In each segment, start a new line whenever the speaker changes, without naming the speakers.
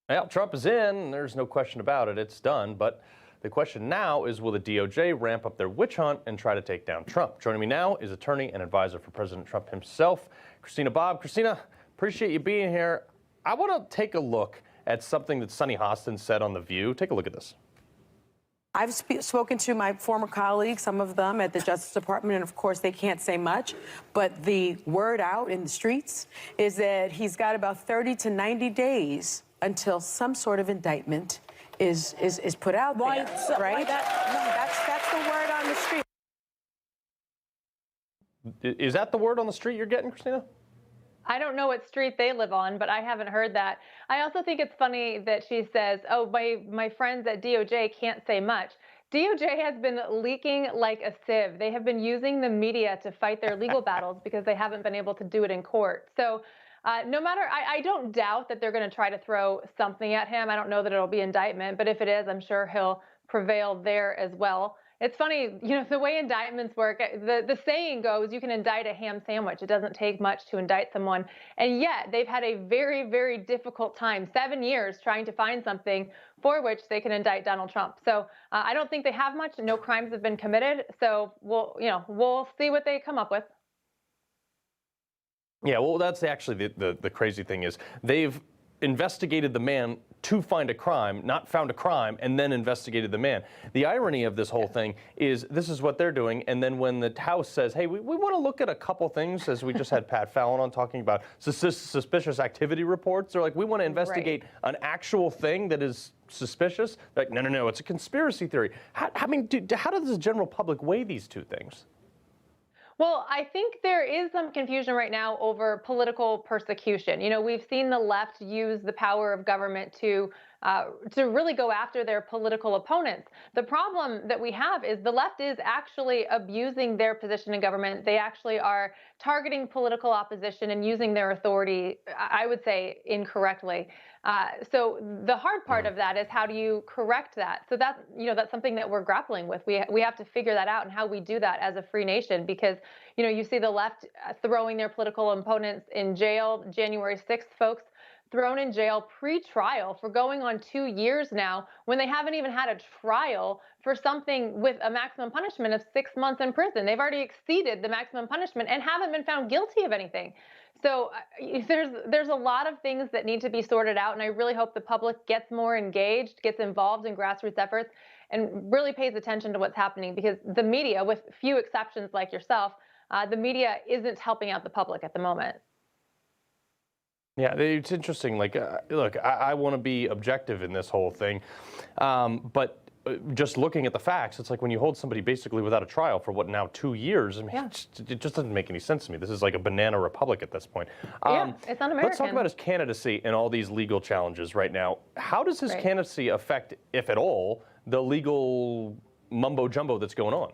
Well, Trump is in. There's no question about it. It's done. But the question now is, will the DOJ ramp up their witch hunt and try to take down Trump? Joining me now is attorney and advisor for President Trump himself, Christina Bobb. Christina, appreciate you being here. I want to take a look at something that Sunny Hostin said on The View. Take a look at this.
I've spoken to my former colleagues, some of them at the Justice Department, and of course they can't say much, but the word out in the streets is that he's got about 30 to 90 days until some sort of indictment is put out there, right? That's the word on the street.
Is that the word on the street you're getting, Christina?
I don't know what street they live on, but I haven't heard that. I also think it's funny that she says, oh, my friends at DOJ can't say much. DOJ has been leaking like a sieve. They have been using the media to fight their legal battles because they haven't been able to do it in court. So no matter, I don't doubt that they're going to try to throw something at him. I don't know that it'll be indictment, but if it is, I'm sure he'll prevail there as well. It's funny, you know, the way indictments work, the saying goes, you can indict a ham sandwich. It doesn't take much to indict someone. And yet they've had a very, very difficult time, 7 years, trying to find something for which they can indict Donald Trump. So I don't think they have much. No crimes have been committed. So we'll see what they come up with.
Yeah, well, that's actually the crazy thing is they've investigated the man to find a crime, not found a crime, and then investigated the man. The irony of this whole thing is this is what they're doing, and then when the House says, hey, we want to look at a couple things, as we just had Pat Fallon on talking about suspicious activity reports, they're like, we want to investigate an actual thing that is suspicious. They're like, no, it's a conspiracy theory. How does the general public weigh these two things?
Well, I think there is some confusion right now over political persecution. You know, we've seen the left use the power of government to really go after their political opponents. The problem that we have is the left is actually abusing their position in government. They actually are targeting political opposition and using their authority, I would say, incorrectly. So the hard part of that is how do you correct that? So that's something that we're grappling with. We have to figure that out and how we do that as a free nation, because, you know, you see the left throwing their political opponents in jail. January 6th, folks thrown in jail pre-trial for going on 2 years now when they haven't even had a trial for something with a maximum punishment of 6 months in prison. They've already exceeded the maximum punishment and haven't been found guilty of anything. So there's a lot of things that need to be sorted out, and I really hope the public gets more engaged, gets involved in grassroots efforts, and really pays attention to what's happening, because the media, with few exceptions like yourself, the media isn't helping out the public at the moment.
Yeah, it's interesting. Like, look, I want to be objective in this whole thing, but just looking at the facts, it's like when you hold somebody basically without a trial for what now 2 years. I mean, it just doesn't make any sense to me. This is like a banana republic at this point.
Yeah, it's un-American.
Let's talk about his candidacy and all these legal challenges right now. How does his candidacy affect, if at all, the legal mumbo jumbo that's going on?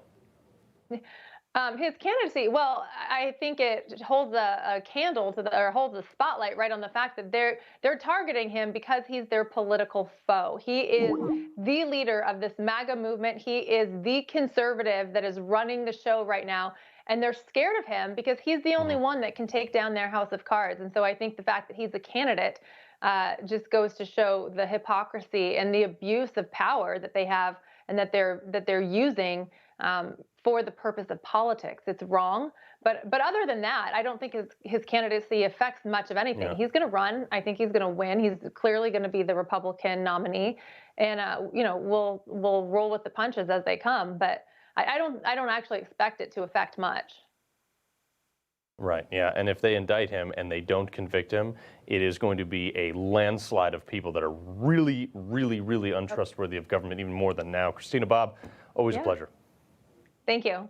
His candidacy, well, I think it holds a candle to or holds a spotlight right on the fact that they're targeting him because he's their political foe. He is the leader of this MAGA movement. He is the conservative that is running the show right now, and they're scared of him because he's the only one that can take down their house of cards. And so I think the fact that he's a candidate just goes to show the hypocrisy and the abuse of power that they have and that they're using for the purpose of politics. It's wrong. But other than that, I don't think his candidacy affects much of anything. Yeah. He's going to run. I think he's going to win. He's clearly going to be the Republican nominee, and we'll roll with the punches as they come. But I don't actually expect it to affect much.
Right, yeah, and if they indict him and they don't convict him, it is going to be a landslide of people that are really, really, really untrustworthy of government, even more than now. Christina Bobb, always a pleasure.
Thank you.